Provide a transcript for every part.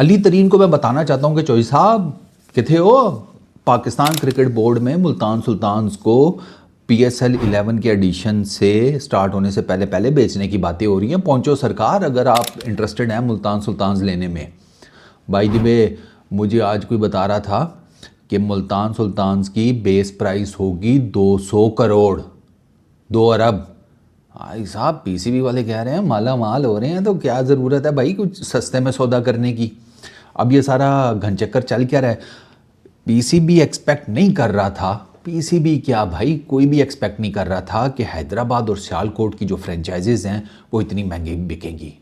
अली तरीन को मैं बताना चाहता हूँ कि चौधरी साहब किथे हो। पाकिस्तान क्रिकेट बोर्ड में मुल्तान सुल्तान्स को PSL 11 के एडिशन से स्टार्ट होने से पहले पहले बेचने की बातें हो रही हैं। पहुंचो सरकार, अगर आप इंटरेस्टेड हैं मुल्तान सुल्तान्स लेने में। बाय द वे, मुझे आज कोई बता रहा था कि मुल्तान सुल्तान्स की बेस प्राइस होगी 200 करोड़, 2 अरब। भाई साहब, PCB वाले कह रहे हैं माला माल हो रहे हैं, तो क्या ज़रूरत है भाई कुछ सस्ते में सौदा करने की। अब ये सारा घनचक्कर चल क्या रहा है। PCB एक्सपेक्ट नहीं कर रहा था, PCB क्या भाई, कोई भी एक्सपेक्ट नहीं कर रहा था कि हैदराबाद और सियालकोट की जो फ्रेंचाइजीज़ हैं वो इतनी महंगी बिकेंगी।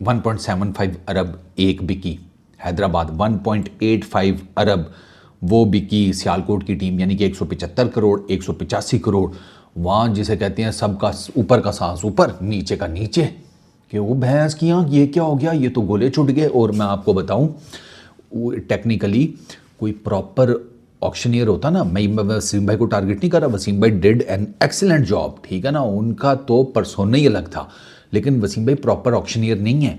1.75 अरब एक बिकी हैदराबाद, 1.85 अरब वो बिकी सियालकोट की टीम, यानी कि 175 करोड़ 185 करोड़। वहाँ जिसे कहते हैं सबका ऊपर का सांस ऊपर, नीचे का नीचे, कि वो भैंस की आँख, ये क्या हो गया, ये तो गोले छुट गए। और मैं आपको बताऊं, वो टेक्निकली कोई प्रॉपर ऑक्शनियर होता ना, मैं वसीम भाई को टारगेट नहीं कर रहा, वसीम भाई डिड एन एक्सीलेंट जॉब, ठीक है ना, उनका तो परसोना ही अलग था, लेकिन वसीम भाई प्रॉपर ऑक्शनियर नहीं है।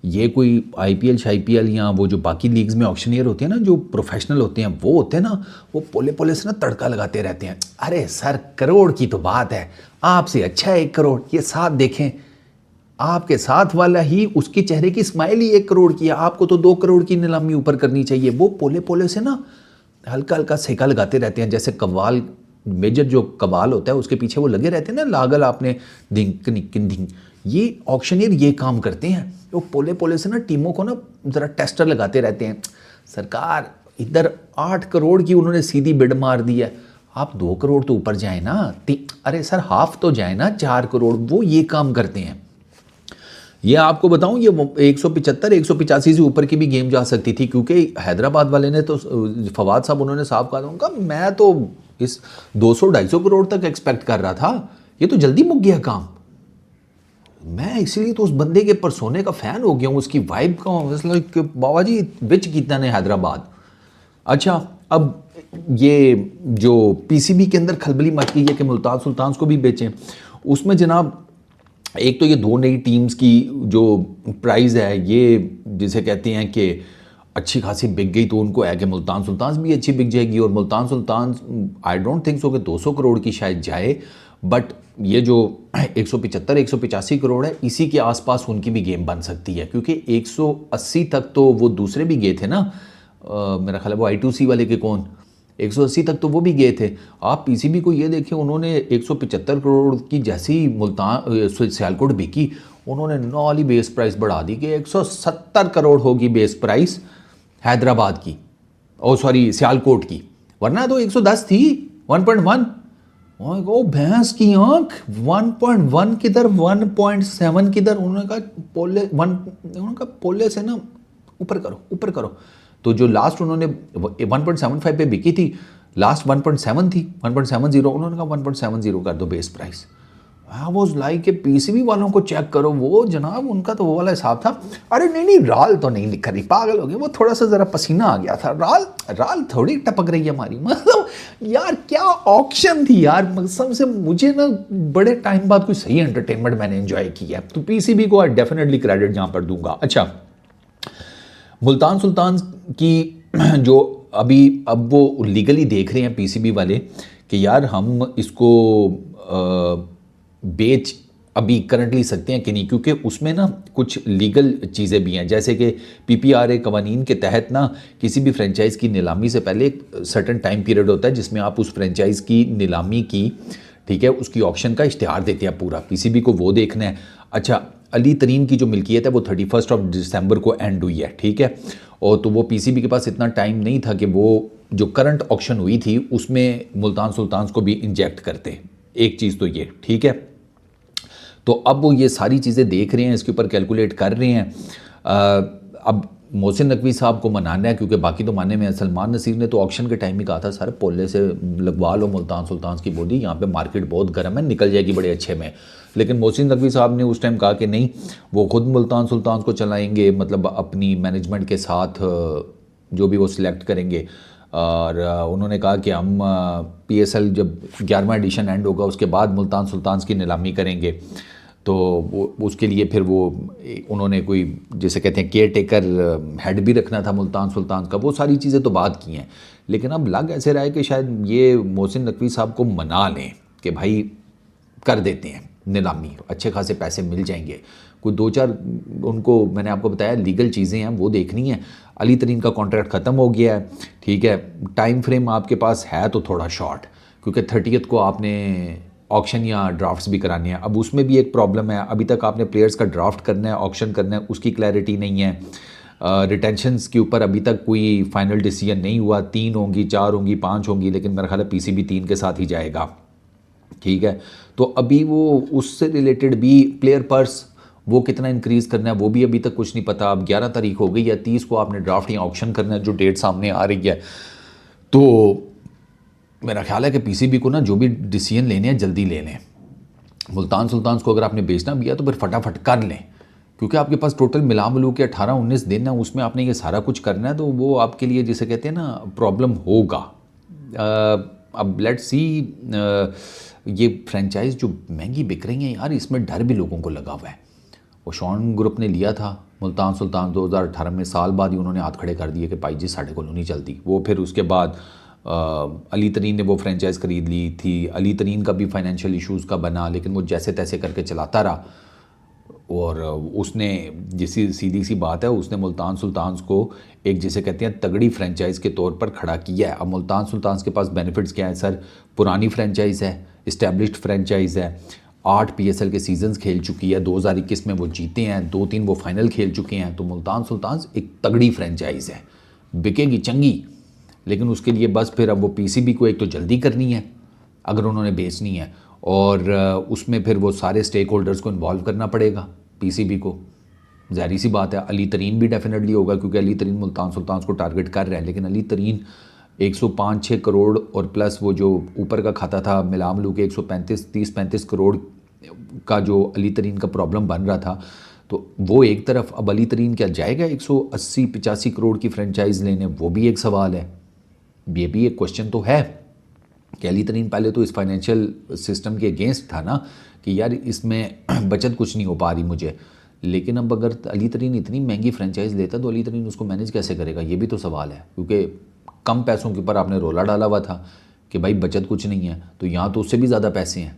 ये कोई IPL शाईपीएल या वो जो बाकी लीग्स में ऑक्शनियर होते हैं ना, जो प्रोफेशनल होते हैं, वो होते हैं ना, वो पोले पोले से ना तड़का लगाते रहते हैं। अरे सर, करोड़ की तो बात है, आपसे अच्छा है 1 करोड़, ये साथ देखें, आपके साथ वाला ही, उसके चेहरे की स्माइल ही 1 करोड़ की है, आपको तो 2 करोड़ की नीलामी ऊपर करनी चाहिए। वो पोले पोले से ना हल्का हल्का सेका लगाते रहते हैं, जैसे कव्वाल, मेजर जो कव्वाल होता है उसके पीछे वो लगे रहते हैं ना, लागल आपने धिंक निकिन धिंक, ये ऑक्शनियर ये काम करते हैं। वो पोले पोले से ना टीमों को ना ज़रा टेस्टर लगाते रहते हैं। सरकार, इधर 8 करोड़ की उन्होंने सीधी बिड मार दी है, आप 2 करोड़ तो ऊपर जाए ना, अरे सर हाफ तो जाए ना, 4 करोड़। वो ये काम करते हैं। ये आपको बताऊं, ये 175 185 से ऊपर की भी गेम जा सकती थी, क्योंकि हैदराबाद वाले ने तो, फवाद साहब, उन्होंने साफ कहा था, उनका मैं तो इस 200-250 करोड़ तक एक्सपेक्ट कर रहा था, ये तो जल्दी मुक गया काम। मैं इसीलिए तो उस बंदे के परसोने का फ़ैन हो गया हूँ, उसकी वाइब का, कि बाबा जी विच कीता ने हैदराबाद। अच्छा, अब ये जो PCB के अंदर खलबली मच गई है कि मुल्तान सुल्तान्स को भी बेचें, उसमें जनाब एक तो ये 2 नई टीम्स की जो प्राइस है, ये जिसे कहते हैं कि अच्छी खासी बिक गई, तो उनको है कि मुल्तान सुल्तान्स भी अच्छी बिक जाएगी। और Multan Sultans I don't think so कि 200 करोड़ की शायद जाए, बट ये जो 175 185 करोड़ है, इसी के आसपास उनकी भी गेम बन सकती है, क्योंकि 180 तक तो वो दूसरे भी गए थे ना, मेरा ख्याल है वो I2C वाले के कौन, 180 तक तो वो भी गए थे। आप PCB को ये देखें, उन्होंने 175 करोड़ की जैसी मुल्तान सियालकोट बिकी, उन्होंने नॉली बेस प्राइस बढ़ा दी कि 170 करोड़ होगी बेस प्राइस हैदराबाद की, ओ सॉरी सियालकोट की, वरना तो 110 थी, 1.1। ओ भैंस की आंख, 1.1 किधर 1.7 किधर, उन्होंने कहा पोले से ना ऊपर करो, ऊपर करो। तो जो लास्ट उन्होंने 1.75 पे बिकी थी, लास्ट 1.7 थी, 1.70, उन्होंने कहा 1.70 कर दो base price. I was like कि PCB वालों को चेक करो, वो जनाब उनका तो वो वाला हिसाब था। अरे नहीं, राल तो नहीं लिख रही, पागल हो गए, वो थोड़ा सा ज़रा पसीना आ गया था, राल थोड़ी टपक रही है हमारी, मतलब यार क्या ऑक्शन थी यार, कसम से मुझे ना बड़े टाइम बाद कोई सही एंटरटेनमेंट मैंने एंजॉय किया है, तो PCB को डेफिनेटली क्रेडिट यहाँ पर दूंगा। अच्छा, मुल्तान सुल्तान की जो अब वो लीगली देख रहे हैं PCB वाले कि यार हम इसको बेच अभी करंटली सकते हैं कि नहीं, क्योंकि उसमें ना कुछ लीगल चीज़ें भी हैं, जैसे कि PPRA कवानीन के तहत ना किसी भी फ्रेंचाइज़ की नीलामी से पहले एक सर्टन टाइम पीरियड होता है जिसमें आप उस फ्रेंचाइज़ की नीलामी की, ठीक है, उसकी ऑक्शन का इश्तिहार देते हैं पूरा, PCB को वो देखना है। अच्छा, अली तरीन की जो मिल्कियत है वो 31 दिसंबर को एंड हुई है, ठीक है, और तो वो PCB के पास इतना टाइम नहीं था कि वो जो करंट ऑक्शन हुई थी उसमें मुल्तान सुल्तान्स को भी इंजेक्ट करते, एक चीज़ तो ये, ठीक है। तो अब वो ये सारी चीज़ें देख रहे हैं, इसके ऊपर कैलकुलेट कर रहे हैं। अब मोहसिन नकवी साहब को मनाना है, क्योंकि बाकी तो मानने में, सलमान नसीर ने तो ऑक्शन के टाइम ही कहा था सर पोले से लगवा लो मुल्तान सुल्तान्स की बॉडी, यहाँ पे मार्केट बहुत गर्म है, निकल जाएगी बड़े अच्छे में। लेकिन मोहसिन नकवी साहब ने उस टाइम कहा कि नहीं, वो खुद मुल्तान सुल्तान्स को चलाएंगे, मतलब अपनी मैनेजमेंट के साथ जो भी वो सिलेक्ट करेंगे, और उन्होंने कहा कि हम PSL जब 11वां एडिशन एंड होगा उसके बाद मुल्तान सुल्तान्स की नीलामी करेंगे। तो वो उसके लिए फिर वो उन्होंने कोई जैसे कहते हैं केयर टेकर हेड भी रखना था मुल्तान सुल्तान का, वो सारी चीज़ें तो बात की हैं। लेकिन अब लग ऐसे रहा है कि शायद ये मोहसिन नकवी साहब को मना लें कि भाई कर देते हैं नीलामी, अच्छे खासे पैसे मिल जाएंगे। कोई 2-4 उनको मैंने आपको बताया लीगल चीज़ें हैं वो देखनी है। अली तरीन का कॉन्ट्रैक्ट ख़त्म हो गया है, ठीक है, टाइम फ्रेम आपके पास है तो थोड़ा शॉर्ट, क्योंकि 30th को आपने ऑक्शन या ड्राफ्ट्स भी कराने हैं। अब उसमें भी एक प्रॉब्लम है, अभी तक आपने प्लेयर्स का ड्राफ्ट करना है, ऑक्शन करना है, उसकी क्लैरिटी नहीं है। रिटेंशंस के ऊपर अभी तक कोई फाइनल डिसीजन नहीं हुआ, 3 होंगी, 4 होंगी, 5 होंगी, लेकिन मेरा ख्याल है पीसीबी 3 के साथ ही जाएगा, ठीक है। तो अभी वो उससे रिलेटेड भी प्लेयर पर्स वो कितना इंक्रीज़ करना है वो भी अभी तक कुछ नहीं पता। अब 11 तारीख हो गई है, 30 को आपने ड्राफ्ट या ऑक्शन करना है, जो डेट सामने आ रही है। तो मेरा ख्याल है कि पीसीबी को ना जो भी डिसीजन लेने हैं जल्दी ले लें। मुल्तान सुल्तान को अगर आपने बेचना भी है तो फिर फटाफट कर लें, क्योंकि आपके पास टोटल मिला मिलू के 18-19 दिन है, उसमें आपने ये सारा कुछ करना है, तो वो आपके लिए जिसे कहते हैं ना प्रॉब्लम होगा। अब लेट्स सी, ये फ्रेंचाइज जो महंगी बिक रही हैं यार, इसमें डर भी लोगों को लगा हुआ है। वो शॉन ग्रुप ने लिया था मुल्तान सुल्तान 2018 में, साल बाद ही उन्होंने हाथ खड़े कर दिए कि भाई जी साढ़े को नहीं चलती। वो फिर उसके बाद अली तरीन ने वो फ्रेंचाइज़ ख़रीद ली थी। अली तरीन का भी फाइनेंशियल इश्यूज़ का बना, लेकिन वो जैसे तैसे करके चलाता रहा। और उसने जिसी सीधी सी बात है, उसने मुल्तान सुल्तान को एक जिसे कहते हैं तगड़ी फ्रेंचाइज़ के तौर पर खड़ा किया है। अब मुल्तान सुल्तान के पास बेनिफिट्स क्या है सर? पुरानी फ्रेंचाइज़ है, इस्टेब्लिश्ड फ्रेंचाइज़ है, 8 पीएसएल के सीजन्स खेल चुकी है, 2021 में वो जीते हैं, 2-3 वो फाइनल खेल चुके हैं। तो मुल्तान सुल्तान एक तगड़ी फ्रेंचाइज़ है, बिकेगी चंगी। लेकिन उसके लिए बस फिर अब वो पीसीबी को एक तो जल्दी करनी है अगर उन्होंने बेचनी है, और उसमें फिर वो सारे स्टेक होल्डर्स को इन्वॉल्व करना पड़ेगा पीसीबी को। ज़ाहिर सी बात है अली तरीन भी डेफिनेटली होगा, क्योंकि अली तरीन मुल्तान सुल्तान को टारगेट कर रहे हैं। लेकिन अली तरीन 105-6 करोड़ और प्लस वो जो ऊपर का खाता था मिला मिलू के 135-30-35 करोड़ का जो अली तरीन का प्रॉब्लम बन रहा था, तो वो एक तरफ। अब अली तरीन क्या जाएगा 180-85 करोड़ की फ्रेंचाइज लेने? वो भी एक सवाल है, ये भी एक क्वेश्चन तो है कि अली तरीन पहले तो इस फाइनेंशियल सिस्टम के अगेंस्ट था ना, कि यार इसमें बचत कुछ नहीं हो पा रही मुझे। लेकिन अब अगर अली तरीन इतनी महंगी फ्रेंचाइज लेता तो अली तरीन उसको मैनेज कैसे करेगा, ये भी तो सवाल है। क्योंकि कम पैसों के ऊपर आपने रोला डाला हुआ था कि भाई बचत कुछ नहीं है, तो यहाँ तो उससे भी ज़्यादा पैसे हैं।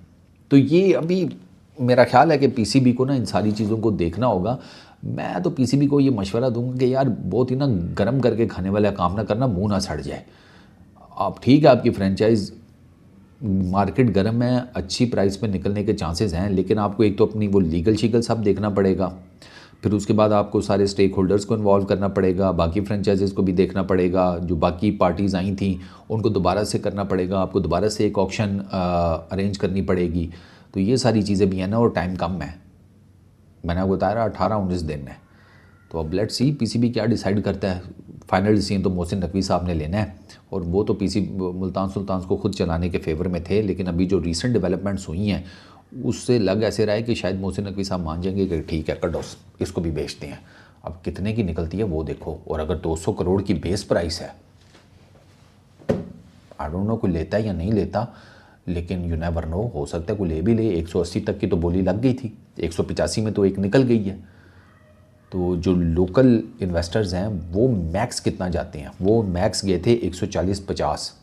तो ये अभी मेरा ख्याल है कि पीसीबी को ना इन सारी चीज़ों को देखना होगा। मैं तो पीसीबी को ये मशवरा दूंगा कि यार बहुत ही ना गर्म करके खाने वाला काम ना करना, मुंह ना सड़ जाए। आप ठीक है, आपकी फ्रेंचाइज मार्केट गर्म है, अच्छी प्राइस पे निकलने के चांसेस हैं, लेकिन आपको एक तो अपनी वो लीगल शीगल सब देखना पड़ेगा, फिर उसके बाद आपको सारे स्टेक होल्डर्स को इन्वॉल्व करना पड़ेगा, बाकी फ्रेंचाइजेज़ को भी देखना पड़ेगा, जो बाकी पार्टीज़ आई थी उनको दोबारा से करना पड़ेगा, आपको दोबारा से एक ऑक्शन अरेंज करनी पड़ेगी। तो ये सारी चीज़ें भी हैं ना, और टाइम कम है, मैंने आपको बताया 18-19 दिन है। तो अब लेट्स सी पीसीबी क्या डिसाइड करता है। फाइनल डिसीजन तो मोहसिन नकवी साहब ने लेना है, और वो तो मुल्तान सुल्तान को खुद चलाने के फेवर में थे। लेकिन अभी जो रीसेंट डेवलपमेंट्स हुई हैं उससे लग ऐसे रहा है कि शायद मोहसिन नकवी साहब मान जाएंगे कि ठीक है कटोस इसको भी बेचते हैं। अब कितने की निकलती है वो देखो, और अगर 200 करोड़ की बेस प्राइस है, आई डोंट नो कोई लेता है या नहीं लेता, लेकिन यू नेवर नो, हो सकता है कोई ले भी ले। 180 तक की तो बोली लग गई थी, 185 में तो एक निकल गई है। तो जो लोकल इन्वेस्टर्स हैं वो मैक्स कितना जाते हैं? वो मैक्स गए थे 140-50,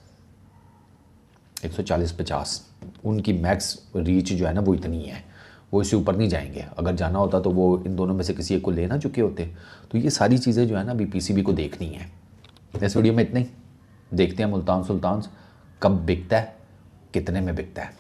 140-50 उनकी मैक्स रीच जो है ना वो इतनी है, वो इससे ऊपर नहीं जाएंगे। अगर जाना होता तो वो इन दोनों में से किसी एक को लेना चुके होते। तो ये सारी चीज़ें जो है ना अभी पीसीबी को देखनी है। इस वीडियो में इतना ही, देखते हैं मुल्तान सुल्तान कब बिकता है, कितने में बिकता है।